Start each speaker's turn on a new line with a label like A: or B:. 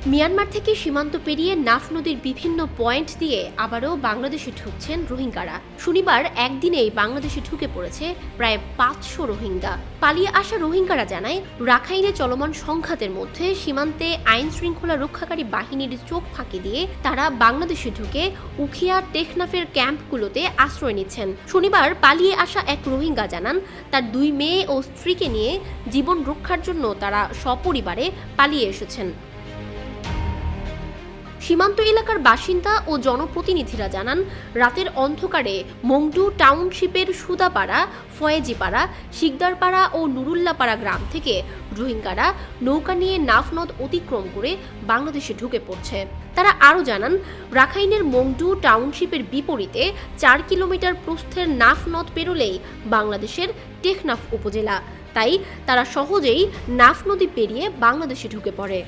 A: Myanmar থেকে সীমান্ত পেরিয়ে নাফ নদীর বিভিন্ন পয়েন্ট দিয়ে আবারও বাংলাদেশে ঢুকছেন রোহিঙ্গারা। শনিবার একদিনেই বাংলাদেশে ঢুকে পড়েছে প্রায় 500 রোহিঙ্গা। পালিয়ে আসা রোহিঙ্গারা জানায়, রাখাইনে চলমান সংঘাতের মধ্যে সীমান্তে আইন শৃঙ্খলা রক্ষাকারী বাহিনীর চোখ ফাঁকি দিয়ে তারা বাংলাদেশে ঢুকে উখিয়া টেকনাফের ক্যাম্পগুলোতে আশ্রয় নিচ্ছেন। শনিবার পালিয়ে আসা এক রোহিঙ্গা জানান, তার 2 মেয়ে ও স্ত্রীকে নিয়ে জীবন রক্ষার জন্য তারা সপরিবারে পালিয়ে এসেছেন। সীমান্ত এলাকার বাসিন্দা ও জনপ্রতিনিধিরা জানান, রাতের অন্ধকারে মংডু টাউনশিপের সুদাপাড়া, ফয়েজিপাড়া, শিকদারপাড়া ও নুরুল্লাপাড়া গ্রাম থেকে রোহিঙ্গারা নৌকা নিয়ে নাফ নদ অতিক্রম করে বাংলাদেশে ঢুকে পড়ছে। তারা আরও জানান, রাখাইনের মংডু টাউনশিপের বিপরীতে 4 কিলোমিটার প্রস্থের নাফ নদ পেরোলেই বাংলাদেশের টেকনাফ উপজেলা। তাই তারা সহজেই নাফ নদী পেরিয়ে বাংলাদেশে ঢুকে পড়ে।